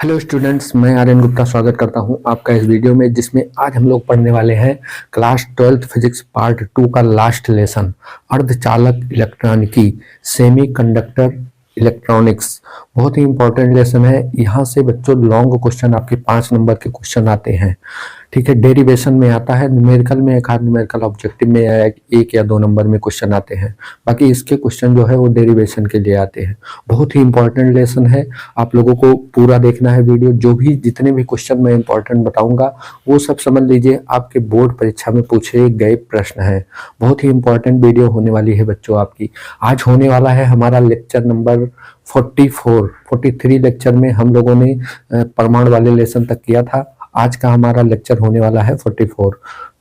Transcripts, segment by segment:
Hello students, मैं आर्यन गुप्ता स्वागत करता हूं आपका इस वीडियो में, जिसमें आज हम लोग पढ़ने वाले हैं क्लास 12th फिजिक्स पार्ट 2 का लास्ट लेसन अर्धचालक इलेक्ट्रॉनिकी सेमी कंडक्टर इलेक्ट्रॉनिक्स। बहुत ही इंपॉर्टेंट लेसन है। यहाँ से बच्चों लॉन्ग क्वेश्चन आपके 5 नंबर के क्वेश्चन आते हैं, ठीक है। डेरिवेशन में आता है, न्यूमेरिकल में एक आध न्यूमेरिकल ऑब्जेक्टिव में 1 या 2 नंबर में क्वेश्चन आते हैं। बाकी इसके क्वेश्चन जो है वो डेरिवेशन के लिए आते हैं। बहुत ही इंपॉर्टेंट लेसन है, आप लोगों को पूरा देखना है वीडियो। जो भी जितने भी क्वेश्चन मैं इंपॉर्टेंट बताऊंगा वो सब समझ लीजिए आपके बोर्ड परीक्षा में पूछे गए प्रश्न है। बहुत ही इंपॉर्टेंट वीडियो होने वाली है बच्चों आपकी। आज होने वाला है हमारा लेक्चर नंबर 43 लेक्चर में हम लोगों ने परमाणु वाले लेसन तक किया था। आज का हमारा लेक्चर होने वाला है 44।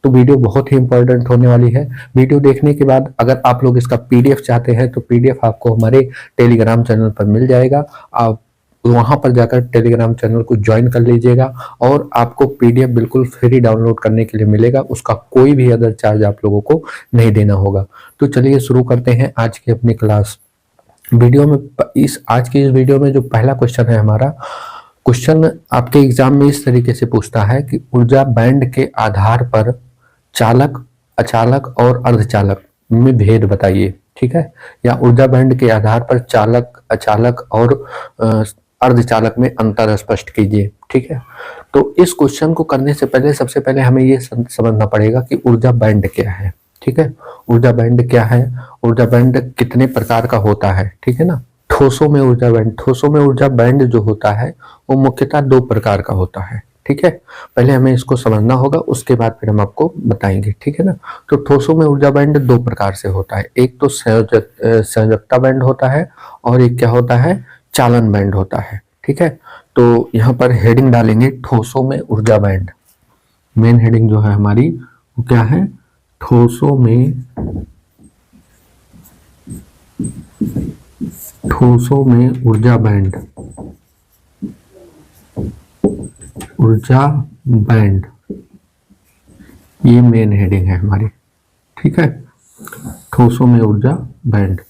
तो वीडियो बहुत ही इंपॉर्टेंट होने वाली है। वीडियो देखने के बाद अगर आप लोग इसका पीडीएफ चाहते हैं तो पीडीएफ आपको हमारे टेलीग्राम चैनल पर मिल जाएगा। आप वहां पर जाकर टेलीग्राम चैनल को ज्वाइन कर लीजिएगा और आपको पीडीएफ बिल्कुल फ्री डाउनलोड करने के लिए मिलेगा। उसका कोई भी अदर चार्ज आप लोगों को नहीं देना होगा। तो चलिए शुरू करते हैं आज की अपनी क्लास। वीडियो में आज की इस वीडियो में जो पहला क्वेश्चन है हमारा, क्वेश्चन आपके एग्जाम में इस तरीके से पूछता है कि ऊर्जा बैंड के आधार पर चालक, अचालक और अर्धचालक में भेद बताइए, ठीक है। या ऊर्जा बैंड के आधार पर चालक, अचालक और अर्धचालक में अंतर स्पष्ट कीजिए, ठीक है। तो इस क्वेश्चन को करने से पहले सबसे पहले हमें ये समझना पड़ेगा कि ऊर्जा बैंड क्या है, ठीक है। ऊर्जा बैंड क्या है, ऊर्जा बैंड कितने प्रकार का होता है, ठीक है ना। ठोसों में ऊर्जा बैंड जो होता है वो मुख्यतः 2 प्रकार का होता है, ठीक है। पहले हमें इसको समझना होगा, उसके बाद फिर हम आपको बताएंगे, ठीक है ना। तो ठोसों में ऊर्जा बैंड 2 प्रकार से होता है। एक तो संयोजकता बैंड होता है और एक क्या होता है, चालन बैंड होता है, ठीक है। तो यहाँ पर हेडिंग डालेंगे ठोसों में ऊर्जा बैंड। मेन हेडिंग जो है हमारी वो क्या है, ठोसों में ऊर्जा बैंड, ये मेन हेडिंग है हमारी, ठीक है। ठोसों में ऊर्जा बैंड।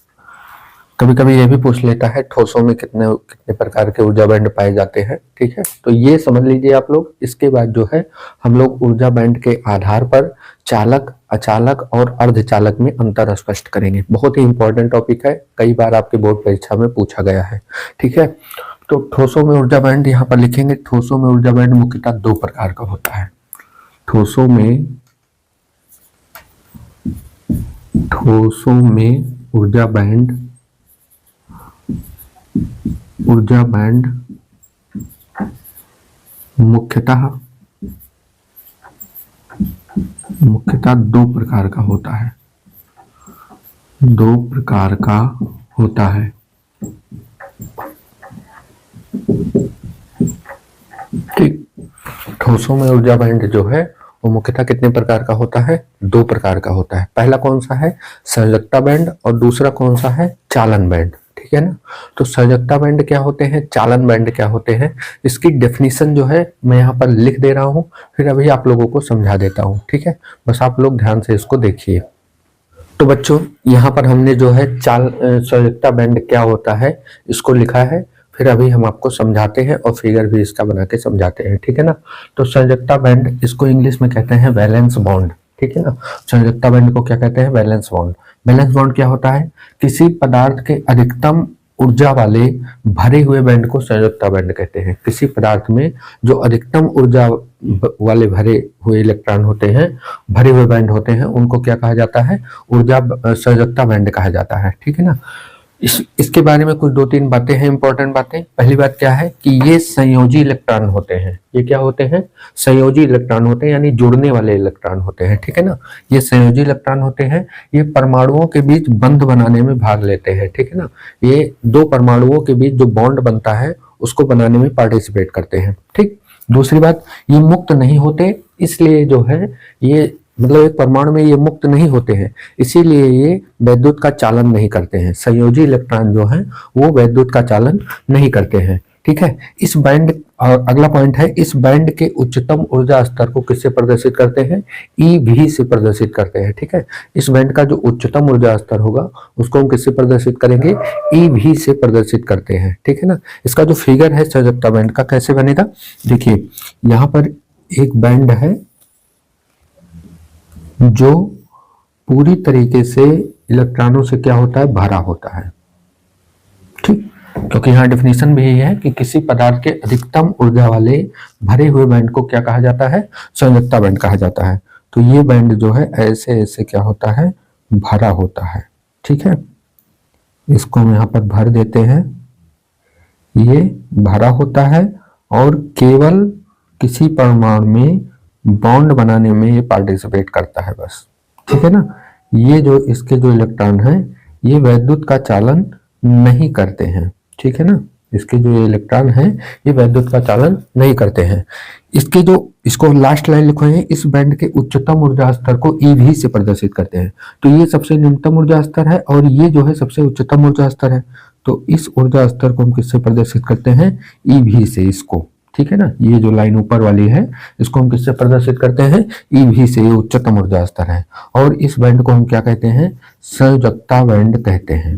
कभी कभी ये भी पूछ लेता है ठोसों में कितने प्रकार के ऊर्जा बैंड पाए जाते हैं, ठीक है। तो ये समझ लीजिए आप लोग। इसके बाद जो है हम लोग ऊर्जा बैंड के आधार पर चालक, अचालक और अर्धचालक में अंतर स्पष्ट करेंगे। बहुत ही इंपॉर्टेंट टॉपिक है, कई बार आपके बोर्ड परीक्षा में पूछा गया है, ठीक है। तो ठोसों में ऊर्जा बैंड यहाँ पर लिखेंगे। ठोसों में ऊर्जा बैंड मुख्यतः 2 प्रकार का होता है। ठोसों में ऊर्जा बैंड मुख्यतः 2 प्रकार का होता है। 2 प्रकार का होता है, ठीक। ठोसों में ऊर्जा बैंड जो है वो मुख्यतः कितने प्रकार का होता है, 2 प्रकार का होता है। पहला कौन सा है, संयोजकता बैंड, और दूसरा कौन सा है, चालन बैंड, ठीक है ना। तो संयोजकता बैंड क्या होते हैं, चालन बैंड क्या होते हैं, इसकी डेफिनेशन जो है मैं यहाँ पर लिख दे रहा हूँ, फिर अभी आप लोगों को समझा देता हूँ, ठीक है। बस आप लोग ध्यान से इसको देखिए। तो बच्चों यहाँ पर हमने जो है संयोजकता बैंड क्या होता है इसको लिखा है, फिर अभी हम आपको समझाते हैं और फिगर भी इसका बना के समझाते हैं, ठीक है ना। तो संयोजकता बैंड, इसको इंग्लिश में कहते हैं वैलेंस बॉन्ड, ठीक है ना। संयोजकता बैंड को क्या कहते हैं, वैलेंस बॉन्ड। वैलेंस बॉन्ड क्या होता है, किसी पदार्थ के अधिकतम ऊर्जा वाले भरे हुए बैंड को संयोजकता बैंड कहते हैं। किसी पदार्थ में जो अधिकतम ऊर्जा वाले भरे हुए इलेक्ट्रॉन होते हैं, भरे हुए बैंड होते हैं, उनको क्या कहा जाता है, ऊर्जा संयोजकता बैंड कहा जाता है, ठीक है ना। इसके बारे में कुछ 2-3 बातें हैं, इंपॉर्टेंट बातें। पहली बात क्या है कि ये संयोजी इलेक्ट्रॉन होते हैं। ये क्या होते हैं, संयोजी इलेक्ट्रॉन होते हैं, यानी जुड़ने वाले इलेक्ट्रॉन होते हैं, ठीक है ना। ये संयोजी इलेक्ट्रॉन होते हैं, ये परमाणुओं के बीच बंध बनाने में भाग लेते हैं, ठीक है ना। ये 2 परमाणुओं के बीच जो बॉन्ड बनता है उसको बनाने में पार्टिसिपेट करते हैं, ठीक। दूसरी बात, ये मुक्त नहीं होते, इसलिए जो है ये मतलब एक परमाणु में ये मुक्त नहीं होते हैं, इसीलिए ये वैद्युत का चालन नहीं करते हैं। संयोजी इलेक्ट्रॉन जो है वो वैद्युत का चालन नहीं करते हैं, ठीक है। इस बैंड, और अगला पॉइंट है, इस बैंड के उच्चतम ऊर्जा स्तर को किससे प्रदर्शित करते हैं? ईवी से प्रदर्शित करते हैं, ठीक है। इस बैंड का जो उच्चतम ऊर्जा स्तर होगा उसको हम किससे प्रदर्शित करेंगे? ईवी से प्रदर्शित करते हैं, ठीक है ना। इसका जो फिगर है संयोजकता बैंड का कैसे बनेगा, देखिए यहाँ पर एक बैंड है जो पूरी तरीके से इलेक्ट्रॉनों से क्या होता है? भरा होता है, ठीक। क्योंकि यहाँ डेफिनेशन भी यही है कि किसी पदार्थ के अधिकतम ऊर्जा वाले भरे हुए बैंड को क्या कहा जाता है? संयोजकता बैंड कहा जाता है। तो ये बैंड जो है ऐसे ऐसे क्या होता है? भरा होता है, ठीक है। इसको हम यहाँ पर भर देते हैं, ये भरा होता है और केवल किसी परमाणु में बॉन्ड बनाने में ये पार्टिसिपेट करता है बस, ठीक है ना। ये जो इसके जो इलेक्ट्रॉन हैं ये वैद्युत का चालन नहीं करते हैं, ठीक है ना। इसके जो इलेक्ट्रॉन हैं ये वैद्युत का चालन नहीं करते हैं। इसके जो, इसको लास्ट लाइन लिखो है, इस बैंड के उच्चतम ऊर्जा स्तर को ईवी से प्रदर्शित करते हैं। तो ये सबसे न्यूनतम ऊर्जा स्तर है और ये जो है सबसे उच्चतम ऊर्जा स्तर है। तो इस ऊर्जा स्तर को हम किससे प्रदर्शित करते हैं? ईवी से, इसको, ठीक है ना। ये जो लाइन ऊपर वाली है इसको हम किससे प्रदर्शित करते हैं? ईवी से, ये उच्चतम ऊर्जा स्तर है। और इस बैंड को हम क्या कहते हैं? संयोजकता बैंड कहते हैं,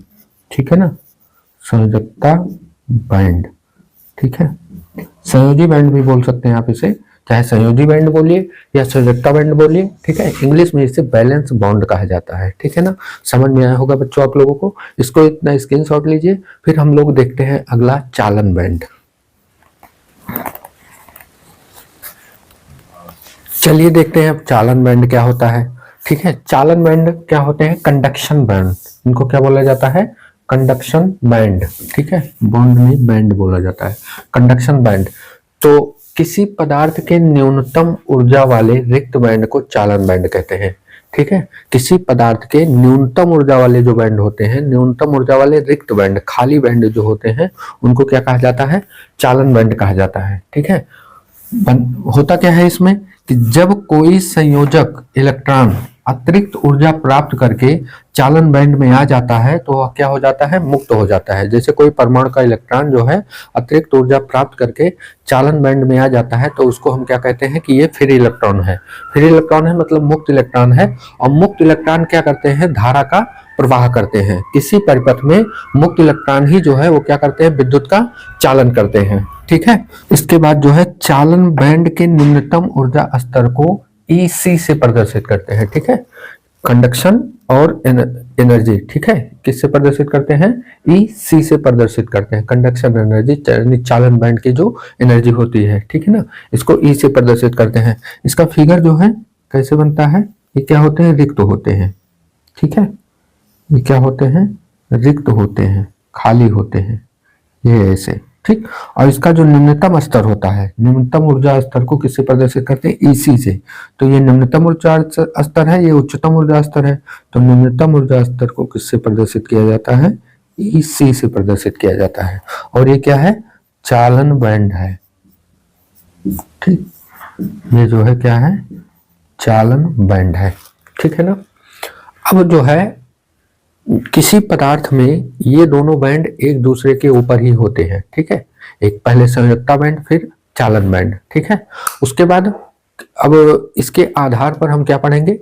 ठीक है ना। संयोजकता बैंड, ठीक है। संयोजी बैंड भी बोल सकते हैं आप इसे, चाहे संयोजी बैंड बोलिए या संयोजकता बैंड बोलिए, ठीक है। इंग्लिश में इसे बैलेंस बॉन्ड कहा जाता है, ठीक है ना। समझ में आया होगा बच्चों आप लोगों को। इसको इतना स्क्रीनशॉट लीजिए। फिर हम लोग देखते हैं अगला चालन बैंड। चलिए देखते हैं अब चालन बैंड क्या होता है, ठीक है। चालन बैंड क्या होते हैं? कंडक्शन बैंड, इनको क्या बोला जाता है? कंडक्शन बैंड, ठीक है। बॉन्ड में बैंड बोला जाता है, कंडक्शन बैंड। तो किसी पदार्थ के न्यूनतम ऊर्जा वाले रिक्त बैंड को चालन बैंड कहते हैं, ठीक है। किसी पदार्थ के न्यूनतम ऊर्जा वाले जो बैंड होते हैं, न्यूनतम ऊर्जा वाले रिक्त बैंड, खाली बैंड जो होते हैं, उनको क्या कहा जाता है? चालन बैंड कहा जाता है, ठीक है। होता क्या है इसमें कि जब कोई संयोजक इलेक्ट्रॉन अतिरिक्त ऊर्जा प्राप्त करके चालन बैंड में आ जाता है तो वह क्या हो जाता है? मुक्त हो जाता है। जैसे कोई परमाणु का इलेक्ट्रॉन जो है अतिरिक्त ऊर्जा प्राप्त करके चालन बैंड में आ जाता है तो उसको हम क्या कहते हैं? कि ये फ्री इलेक्ट्रॉन है। फ्री इलेक्ट्रॉन है मतलब मुक्त इलेक्ट्रॉन है। और मुक्त इलेक्ट्रॉन क्या करते हैं? धारा का प्रवाह करते हैं। किसी परिपथ में मुक्त इलेक्ट्रॉन ही जो है वो क्या करते हैं? विद्युत का चालन करते हैं, ठीक है। इसके बाद जो है चालन बैंड के निम्नतम ऊर्जा स्तर को ईसी से प्रदर्शित करते हैं, ठीक है। कंडक्शन और एनर्जी, ठीक है, किससे प्रदर्शित करते हैं? ईसी से प्रदर्शित करते हैं। कंडक्शन एनर्जी, चालन बैंड की जो एनर्जी होती है, ठीक है ना, इसको ई से प्रदर्शित करते हैं। इसका फिगर जो है कैसे बनता है? ये क्या होते हैं? रिक्त होते हैं, ठीक है। ये क्या होते हैं? रिक्त होते हैं, खाली होते हैं, ये ऐसे, ठीक। और इसका जो निम्नतम स्तर होता है, निम्नतम ऊर्जा स्तर को किससे प्रदर्शित करते हैं? ईसी से। तो ये निम्नतम ऊर्जा स्तर है, ये उच्चतम ऊर्जा स्तर है। तो निम्नतम ऊर्जा स्तर को किससे प्रदर्शित किया जाता है? ईसी से प्रदर्शित किया जाता है। और ये क्या है? चालन बैंड है, ठीक। ये जो है क्या है? चालन बैंड है, ठीक है ना। अब जो है किसी पदार्थ में ये दोनों बैंड एक दूसरे के ऊपर ही होते हैं, ठीक है। एक पहले संयोजकता बैंड फिर चालन बैंड, ठीक है। उसके बाद अब इसके आधार पर हम क्या पढ़ेंगे?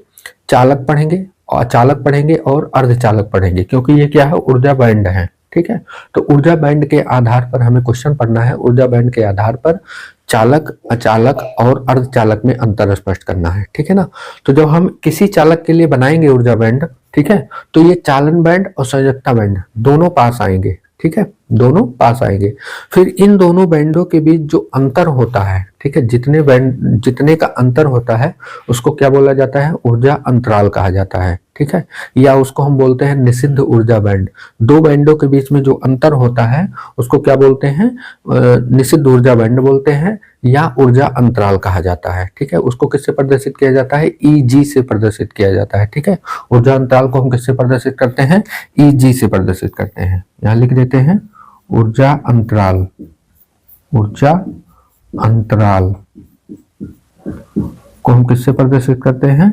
चालक पढ़ेंगे और चालक पढ़ेंगे और अर्धचालक पढ़ेंगे, क्योंकि ये क्या है? ऊर्जा बैंड है, ठीक है। तो ऊर्जा बैंड के आधार पर हमें क्वेश्चन पढ़ना है। ऊर्जा बैंड के आधार पर चालक, अचालक और अर्धचालक में अंतर स्पष्ट करना है, ठीक है ना। तो जब हम किसी चालक के लिए बनाएंगे ऊर्जा बैंड, ठीक है, तो ये चालन बैंड और संयोजकता बैंड दोनों पास आएंगे, ठीक है, दोनों पास आएंगे। फिर इन दोनों बैंडों के बीच जो अंतर होता है, ठीक है, जितने का अंतर होता है उसको क्या बोला जाता है? ऊर्जा अंतराल कहा जाता है, ठीक है। या उसको हम बोलते हैं निषिद्ध ऊर्जा बैंड। दो बैंडों के बीच में जो अंतर होता है उसको क्या बोलते हैं? निषिद्ध ऊर्जा बैंड बोलते हैं या ऊर्जा अंतराल कहा जाता है, ठीक है। उसको किससे प्रदर्शित किया जाता है? ईजी से प्रदर्शित किया जाता है, ठीक है। ऊर्जा अंतराल को हम किससे प्रदर्शित करते हैं? ईजी से प्रदर्शित करते हैं। यहाँ लिख देते हैं ऊर्जा अंतराल, ऊर्जा अंतराल को हम किससे प्रदर्शित करते हैं?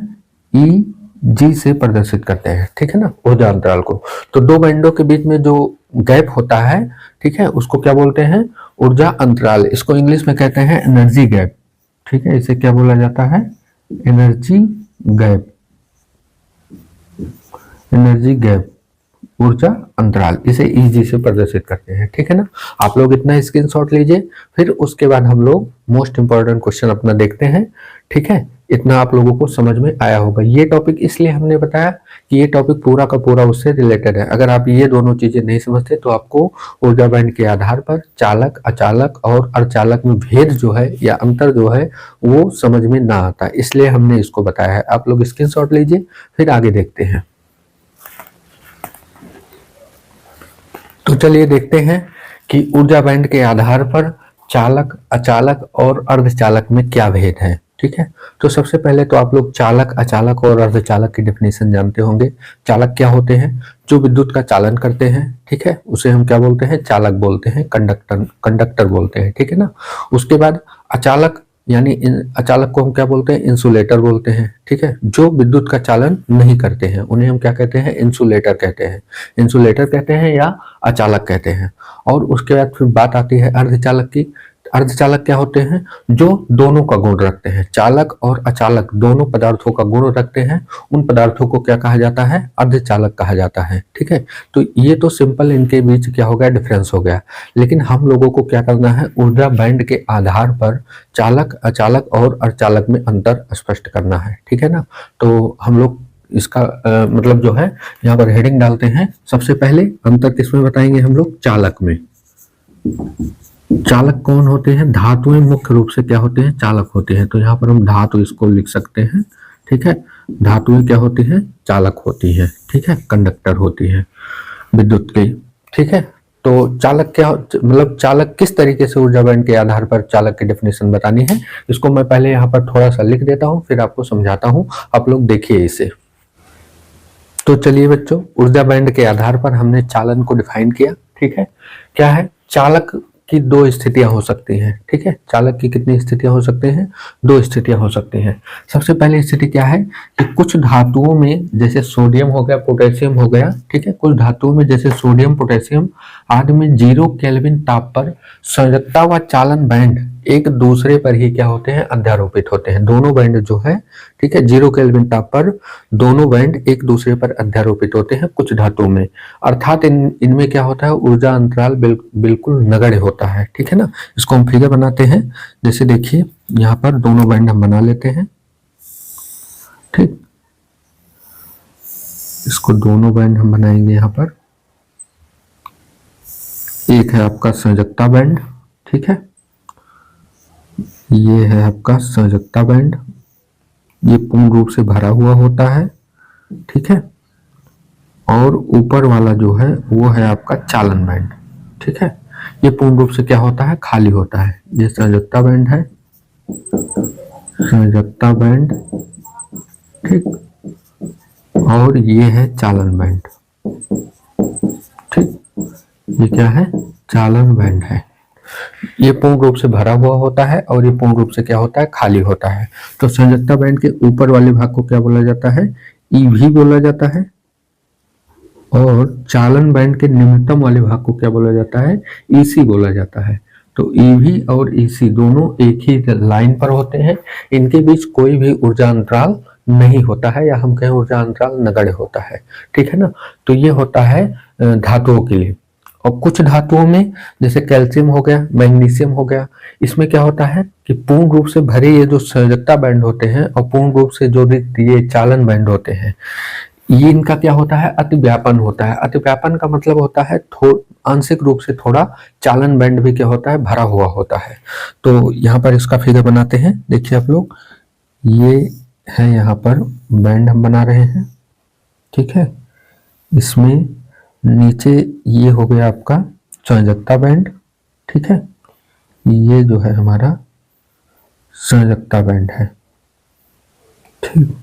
ई जी से प्रदर्शित करते हैं, ठीक है ना, ऊर्जा अंतराल को। तो दो बैंडों के बीच में जो गैप होता है, ठीक है, उसको क्या बोलते हैं, ऊर्जा अंतराल। इसको इंग्लिश में कहते हैं एनर्जी गैप, ठीक है, इसे क्या बोला जाता है, एनर्जी गैप, एनर्जी गैप, ऊर्जा अंतराल, इसे इजी से प्रदर्शित करते हैं, ठीक है ना। आप लोग इतना स्क्रीनशॉट लीजिए, फिर उसके बाद हम लोग मोस्ट इंपॉर्टेंट क्वेश्चन अपना देखते हैं, ठीक है। इतना आप लोगों को समझ में आया होगा। ये टॉपिक इसलिए हमने बताया कि ये टॉपिक पूरा का पूरा उससे रिलेटेड है। अगर आप ये दोनों चीजें नहीं समझते तो आपको ऊर्जा बैंड के आधार पर चालक, अचालक और अर्धचालक में भेद जो है या अंतर जो है वो समझ में ना आता, इसलिए हमने इसको बताया है। आप लोग स्क्रीनशॉट लीजिए, फिर आगे देखते हैं। तो चलिए देखते हैं कि ऊर्जा बैंड के आधार पर चालक, अचालक और अर्धचालक में क्या भेद है, ठीक है। तो सबसे पहले तो आप लोग चालक, अचालक और अर्धचालक की डेफिनेशन जानते होंगे। चालक क्या होते हैं, जो विद्युत का चालन करते हैं, ठीक है, उसे हम क्या बोलते हैं, चालक बोलते हैं, कंडक्टर बोलते हैं, ठीक है ना। उसके बाद अचालक यानी अचालक को हम क्या बोलते हैं, इंसुलेटर बोलते हैं, ठीक है। जो विद्युत का चालन नहीं करते हैं उन्हें हम क्या कहते हैं, इंसुलेटर कहते हैं, इंसुलेटर कहते हैं या अचालक कहते हैं। और उसके बाद फिर बात आती है अर्धचालक की। अर्धचालक क्या होते हैं, जो दोनों का गुण रखते हैं, चालक और अचालक दोनों पदार्थों का गुण रखते हैं, उन पदार्थों को क्या कहा जाता है, अर्धचालक कहा जाता है, ठीक है। तो ये तो सिंपल इनके बीच क्या हो गया, डिफरेंस हो गया। लेकिन हम लोगों को क्या करना है, ऊर्जा बैंड के आधार पर चालक, अचालक और अर्धचालक में अंतर स्पष्ट करना है, ठीक है ना। तो हम लोग इसका मतलब जो है यहाँ पर हेडिंग डालते हैं। सबसे पहले अंतर किसमें बताएंगे हम लोग, चालक में। चालक कौन होते हैं, धातुएं मुख्य रूप से क्या होते हैं, चालक होते हैं। तो यहाँ पर हम धातु इसको लिख सकते हैं, ठीक है। धातुएं क्या होती हैं, चालक होती है, ठीक है, कंडक्टर होती है विद्युत की, ठीक है। तो चालक क्या, मतलब चालक किस तरीके से ऊर्जा बैंड के आधार पर चालक की डेफिनेशन बतानी है, इसको मैं पहले यहाँ पर थोड़ा सा लिख देता हूँ, फिर आपको समझाता हूँ, आप लोग देखिए इसे। तो चलिए बच्चों, ऊर्जा बैंड के आधार पर हमने चालन को डिफाइन किया, ठीक है। क्या है, चालक की दो स्थितियां हो सकती हैं, ठीक है। चालक की कितनी स्थितियां हो सकती हैं, दो स्थितियां हो सकती हैं। सबसे पहली स्थिति क्या है कि कुछ धातुओं में जैसे सोडियम हो गया, पोटेशियम हो गया, ठीक है, कुछ धातुओं में जैसे सोडियम, पोटेशियम आदि में 0 केल्विन ताप पर संयोजकता व चालन बैंड एक दूसरे पर ही क्या होते हैं, अध्यारोपित होते हैं। दोनों बैंड जो है, ठीक है, 0 केल्विन ताप पर दोनों बैंड एक दूसरे पर अध्यारोपित होते हैं कुछ धातुओं में। अर्थात इनमें क्या होता है, ऊर्जा अंतराल बिल्कुल नगण्य होता है, ठीक है ना। इसको हम फिगर बनाते हैं, जैसे देखिए यहाँ पर दोनों बैंड हम बना लेते हैं, ठीक। इसको दोनों बैंड हम बनाएंगे यहाँ पर। एक है आपका संयोजकता बैंड, ठीक है, ये है आपका संयोजकता बैंड, ये पूर्ण रूप से भरा हुआ होता है, ठीक है। और ऊपर वाला जो है वो है आपका चालन बैंड, ठीक है, ये पूर्ण रूप से क्या होता है, खाली होता है। ये संयोजकता बैंड है, संयोजकता बैंड, ठीक, और ये है चालन बैंड, ठीक। ये क्या है, चालन बैंड है। ये पूर्ण रूप से भरा हुआ होता है और ये पूर्ण रूप से क्या होता है, खाली होता है। तो संयोजकता बैंड के ऊपर वाले भाग को क्या बोला जाता है, ईवी बोला जाता है, और चालन बैंड के निम्नतम वाले भाग को क्या बोला जाता है, ईसी बोला जाता है। तो ईवी और ईसी दोनों एक ही लाइन पर होते हैं, इनके बीच कोई भी ऊर्जा अंतराल नहीं होता है, या हम कहें ऊर्जा अंतराल नगण्य होता है, ठीक है ना। तो ये होता है धातुओं के लिए। और कुछ धातुओं में जैसे कैल्शियम हो गया, मैग्नीशियम हो गया, इसमें क्या होता है कि पूर्ण रूप से भरे ये जो संयोजकता बैंड होते हैं और पूर्ण रूप से जो रिक्त ये चालन बैंड होते हैं, ये इनका क्या होता है, अतिव्यापन होता है। अतिव्यापन का मतलब होता है आंशिक रूप से थोड़ा चालन बैंड भी क्या होता है, भरा हुआ होता है। तो यहाँ पर इसका फिगर बनाते हैं, देखिए आप लोग, ये है यहाँ पर बैंड हम बना रहे हैं, ठीक है। इसमें नीचे ये हो गया आपका संयोजकता बैंड, ठीक है, ये जो है हमारा संयोजकता बैंड है, ठीक,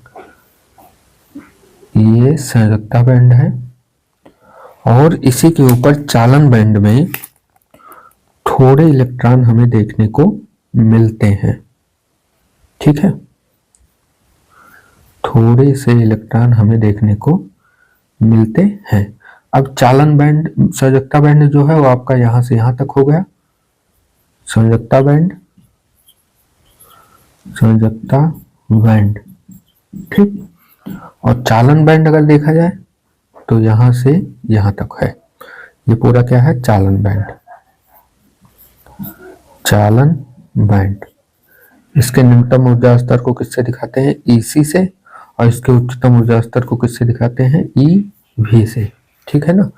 ये संयोजकता बैंड है। और इसी के ऊपर चालन बैंड में थोड़े इलेक्ट्रॉन हमें देखने को मिलते हैं, ठीक है, थोड़े से इलेक्ट्रॉन हमें देखने को मिलते हैं। अब चालन बैंड, संयोजकता बैंड जो है वो आपका यहां से यहां तक हो गया, संयोजकता बैंड, संयोजकता बैंड, ठीक। और चालन बैंड अगर देखा जाए तो यहां से यहां तक है, ये पूरा क्या है, चालन बैंड, चालन बैंड। इसके न्यूनतम ऊर्जा स्तर को किससे दिखाते हैं, ईसी से, और इसके उच्चतम ऊर्जा स्तर को किससे दिखाते हैं, ईवी से, ठीक है ना।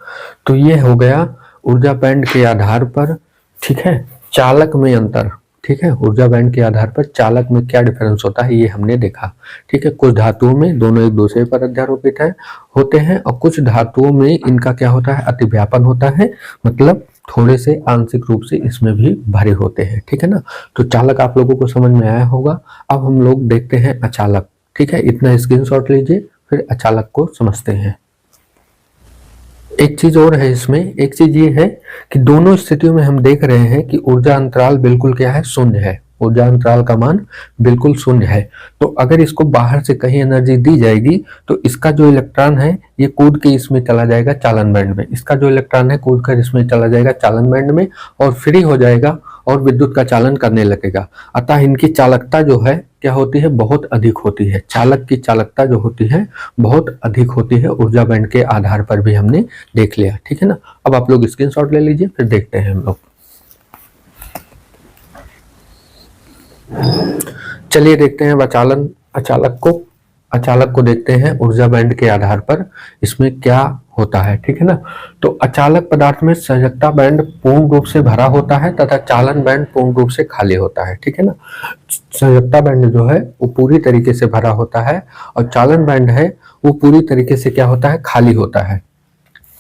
तो ये हो गया ऊर्जा बैंड के आधार पर, ठीक है, चालक में अंतर, ठीक है, ऊर्जा बैंड के आधार पर चालक में क्या डिफरेंस होता है ये हमने देखा, ठीक है। कुछ धातुओं में दोनों एक दूसरे पर अध्यारोपित है होते हैं, और कुछ धातुओं में इनका क्या होता है, अतिव्यापन होता है, मतलब थोड़े से आंशिक रूप से इसमें भी भरे होते हैं, ठीक है ना। तो चालक आप लोगों को समझ में आया होगा। अब हम लोग देखते हैं अचालक, ठीक है, इतना स्क्रीनशॉट लीजिए, फिर अचालक को समझते हैं। एक चीज और है इसमें, एक चीज ये है कि दोनों स्थितियों में हम देख रहे हैं कि ऊर्जा अंतराल बिल्कुल क्या है, शून्य है, ऊर्जा अंतराल का मान बिल्कुल शून्य है। तो अगर इसको बाहर से कहीं एनर्जी दी जाएगी तो इसका जो इलेक्ट्रॉन है ये कूद के इसमें चला जाएगा चालन बैंड में, इसका जो इलेक्ट्रॉन है कूद कर इसमें चला जाएगा चालन बैंड में और फ्री हो जाएगा और विद्युत का चालन करने लगेगा। अतः इनकी चालकता जो है क्या होती है, बहुत अधिक होती है। चालक की चालकता जो होती है बहुत अधिक होती है, ऊर्जा बैंड के आधार पर भी हमने देख लिया, ठीक है ना। अब आप लोग स्क्रीनशॉट ले लीजिए, फिर देखते हैं हम लोग। चलिए देखते हैं अचालक को देखते हैं ऊर्जा बैंड के आधार पर इसमें क्या होता है, ठीक है ना। तो अचालक पदार्थ में संयोजकता बैंड पूर्ण रूप से भरा होता है तथा चालन बैंड पूर्ण रूप से खाली होता है, ठीक है ना। संयोजकता बैंड जो है वो पूरी तरीके से भरा होता है और चालन बैंड है वो पूरी तरीके से क्या होता है, खाली होता है।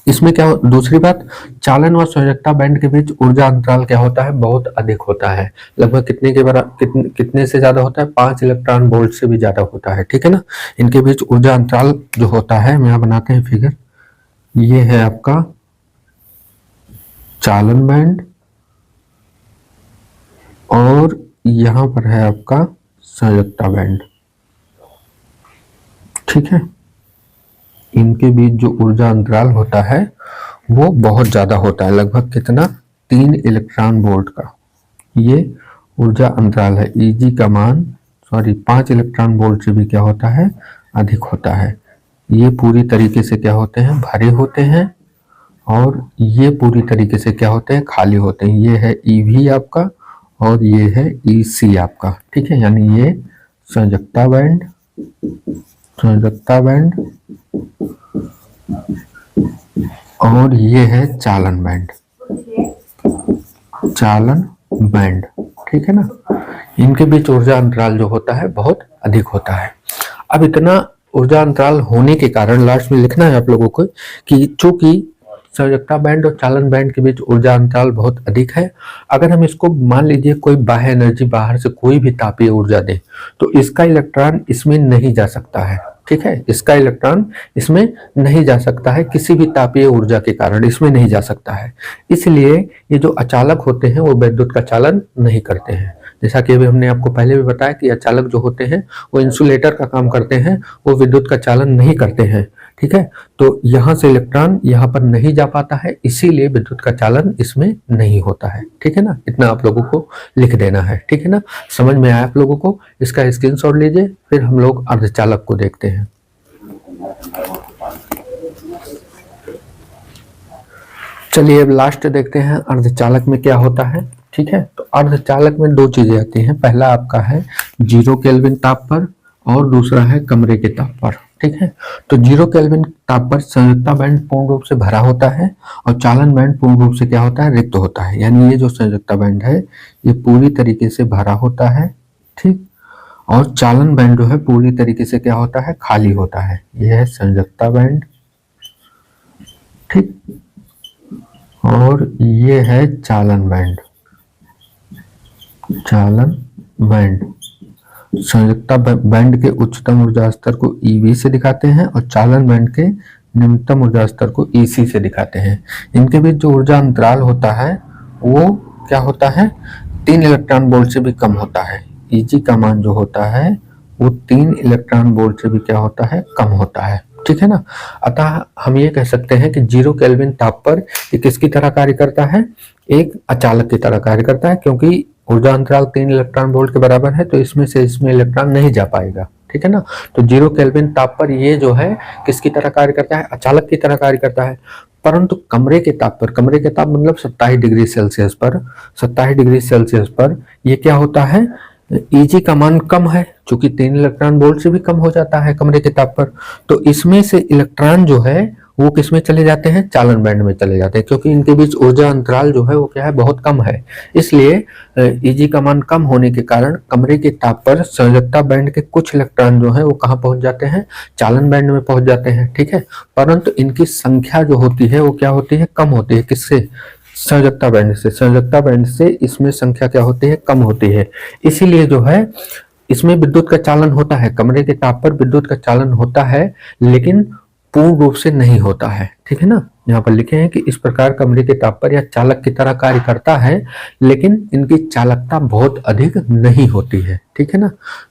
इसमें क्या, दूसरी बात, चालन और संयोजकता बैंड के बीच ऊर्जा अंतराल क्या होता है, बहुत अधिक होता है। लगभग कितने के बराबर, कितने से ज्यादा होता है, 5 इलेक्ट्रॉन वोल्ट से भी ज्यादा होता है, ठीक है ना। इनके बीच ऊर्जा अंतराल जो होता है, हम यहाँ बनाते हैं फिगर, ये है आपका चालन बैंड और यहां पर है आपका संयोजकता बैंड, ठीक है। इनके बीच जो ऊर्जा अंतराल होता है वो बहुत ज्यादा होता है, लगभग कितना, 3 इलेक्ट्रॉन वोल्ट का ये ऊर्जा अंतराल है। ईजी का मान 5 इलेक्ट्रॉन वोल्ट से भी क्या होता है, अधिक होता है। ये पूरी तरीके से क्या होते हैं, भरे होते हैं और ये पूरी तरीके से क्या होते हैं, खाली होते हैं। ये है ईवी आपका और ये है ईसी आपका, ठीक है। यानी ये संयोजकता बैंड, संयोजकता बैंड और ये है चालन बैंड, चालन बैंड, ठीक है ना। इनके बीच ऊर्जा अंतराल जो होता है बहुत अधिक होता है। अब इतना ऊर्जा अंतराल होने के कारण लास्ट में लिखना है आप लोगों को कि चूंकि संयोजकता बैंड और चालन बैंड के बीच ऊर्जा अंतराल बहुत अधिक है, अगर हम इसको मान लीजिए कोई बाह्य एनर्जी बाहर से कोई भी तापीय ऊर्जा दे तो इसका इलेक्ट्रॉन इसमें नहीं जा सकता है, ठीक है। इसका इलेक्ट्रॉन इसमें नहीं जा सकता है, किसी भी तापीय ऊर्जा के कारण इसमें नहीं जा सकता है। इसलिए ये जो अचालक होते हैं वो विद्युत का चालन नहीं करते हैं। जैसा कि अभी हमने आपको पहले भी बताया कि अचालक जो होते हैं वो इंसुलेटर का काम करते हैं, वो विद्युत का चालन नहीं करते हैं, ठीक है। तो यहाँ से इलेक्ट्रॉन यहाँ पर नहीं जा पाता है, इसीलिए विद्युत का चालन इसमें नहीं होता है, ठीक है ना। इतना आप लोगों को लिख देना है, ठीक है ना। समझ में आया आप लोगों को, इसका स्क्रीनशॉट लीजिए, फिर हम लोग अर्धचालक को देखते हैं। चलिए अब लास्ट देखते हैं अर्धचालक में क्या होता है, ठीक है। तो अर्धचालक में 2 चीजें आती हैं, पहला आपका है 0 केल्विन ताप पर और दूसरा है कमरे के ताप पर, ठीक है। तो 0 केल्विन ताप पर संयोजकता बैंड पूर्ण रूप से भरा होता है और चालन बैंड पूर्ण रूप से क्या होता है, रिक्त होता है। यानी ये जो संयोजकता बैंड है ये पूरी तरीके से भरा होता है, ठीक, और चालन बैंड जो है पूरी तरीके से क्या होता है, खाली होता है। यह है संयोजकता बैंड, ठीक, और ये है चालन बैंड, चालन बैंड। संयोजकता बैंड के उच्चतम ऊर्जा स्तर को ईवी से दिखाते हैं और चालन बैंड के निम्नतम ऊर्जा स्तर को ईसी से दिखाते हैं। इनके बीच जो ऊर्जा अंतराल होता है वो क्या होता है, 3 इलेक्ट्रॉन वोल्ट से भी कम होता है। ईजी का मान जो होता है वो 3 इलेक्ट्रॉन वोल्ट से भी क्या होता है, कम होता है, ठीक है ना। अतः हम ये कह सकते हैं कि 0 केल्विन ताप पर ये किसकी तरह कार्य करता है, एक अचालक की तरह कार्य करता है, क्योंकि ऊर्जा अंतराल 3 इलेक्ट्रॉन वोल्ट के बराबर है, तो इसमें से इसमें इलेक्ट्रॉन नहीं जा पाएगा। ठीक है ना। तो 0 केल्विन ताप पर ये जो है किसकी तरह कार्य करता है, अचालक की तरह कार्य करता है। परंतु कमरे के ताप पर, कमरे के ताप मतलब 27 डिग्री सेल्सियस पर, 27 डिग्री सेल्सियस पर ये क्या होता है, Eg का मान कम है, क्योंकि 3 इलेक्ट्रॉन वोल्ट से भी कम हो जाता है कमरे के ताप पर। तो इसमें से इलेक्ट्रॉन जो है वो किसमें चले जाते हैं, चालन बैंड में चले जाते हैं, क्योंकि इनके बीच ऊर्जा अंतराल जो है वो क्या है, बहुत कम है। इसलिए Eg का मान कम होने के कारण कमरे के ताप पर संयोजकता बैंड के कुछ इलेक्ट्रॉन जो है वो कहाँ पहुंच जाते हैं, चालन बैंड में पहुंच जाते हैं। ठीक है। परंतु इनकी संख्या जो होती है वो क्या होती है, कम होती है। किससे, संयोजकता बैंड से। संयोजकता बैंड से इसमें संख्या क्या होती है, कम होती है। इसीलिए जो है इसमें विद्युत का चालन होता है, कमरे के ताप पर विद्युत का चालन होता है, लेकिन पूर्ण रूप से नहीं होता है। ठीक है ना। यहाँ पर लिखे हैं कि इस प्रकार कमरे के ताप पर यह चालक की तरह कार्य करता है, लेकिन इनकी चालकता बहुत अधिक नहीं होती है। ठीक है ना।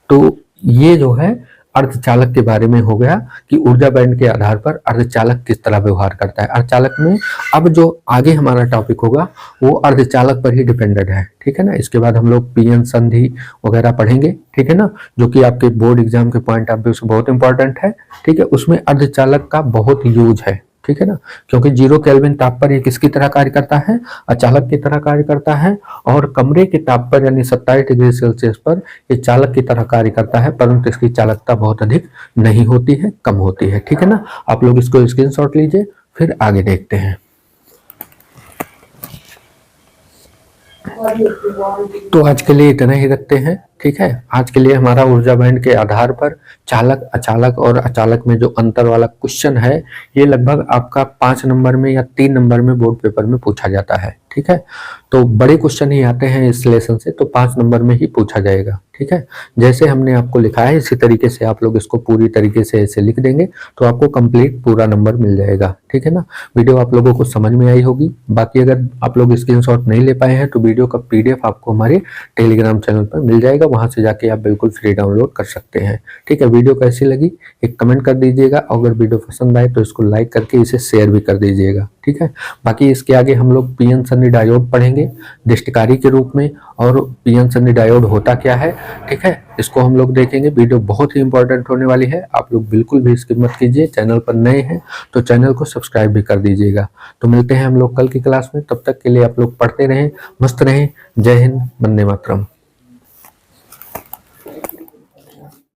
तो ये जो है अर्धचालक के बारे में हो गया कि ऊर्जा बैंड के आधार पर अर्धचालक किस तरह व्यवहार करता है। अर्धचालक में अब जो आगे हमारा टॉपिक होगा वो अर्धचालक पर ही डिपेंडेंट है। ठीक है ना। इसके बाद हम लोग पीएन संधि वगैरह पढ़ेंगे। ठीक है ना, जो कि आपके बोर्ड एग्जाम के पॉइंट ऑफ व्यू से बहुत इंपॉर्टेंट है। ठीक है, उसमें अर्धचालक का बहुत यूज है। ठीक है ना, क्योंकि 0 केल्विन ताप पर ये किसकी तरह कार्य करता है, अचालक की तरह कार्य करता है, और कमरे के ताप पर यानी 27 डिग्री सेल्सियस पर ये चालक की तरह कार्य करता है, परंतु इसकी चालकता बहुत अधिक नहीं होती है, कम होती है। ठीक है ना। आप लोग इसको स्क्रीनशॉट लीजिए, फिर आगे देखते हैं। तो आज के लिए इतना ही रखते हैं। ठीक है, आज के लिए हमारा ऊर्जा बैंड के आधार पर चालक, अचालक और अचालक में जो अंतर वाला क्वेश्चन है ये लगभग आपका 5 नंबर में या 3 नंबर में बोर्ड पेपर में पूछा जाता है। ठीक है, तो बड़े क्वेश्चन ही आते हैं इस लेसन से, तो 5 नंबर में ही पूछा जाएगा। ठीक है, जैसे हमने आपको लिखा है इसी तरीके से आप लोग इसको पूरी तरीके से ऐसे लिख देंगे तो आपको कंप्लीट पूरा नंबर मिल जाएगा। ठीक है ना। वीडियो आप लोगों को समझ में आई होगी। बाकी अगर आप लोग स्क्रीनशॉट नहीं ले पाए हैं तो वीडियो का PDF आपको हमारे टेलीग्राम चैनल पर मिल जाएगा, वहां से जाके आप बिल्कुल फ्री डाउनलोड कर सकते हैं। ठीक है, वीडियो कैसी लगी एक कमेंट कर दीजिएगा, अगर वीडियो पसंद आए तो इसको लाइक करके इसे शेयर भी कर दीजिएगा। ठीक है, बाकी इसके आगे हम लोग पीएन संधि डायोड पढ़ेंगे दृष्टिकारी के रूप में, और पीएन संधि डायोड होता क्या है, ठीक है, इसको हम लोग देखेंगे। वीडियो बहुत ही इंपॉर्टेंट होने वाली है, आप लोग बिल्कुल भी स्किप मत कीजिए। चैनल पर नए हैं तो चैनल को सब्सक्राइब भी कर दीजिएगा। तो मिलते हैं हम लोग कल की क्लास में, तब तक के लिए आप लोग पढ़ते रहें, मस्त रहें। जय हिंद, वंदे मातरम।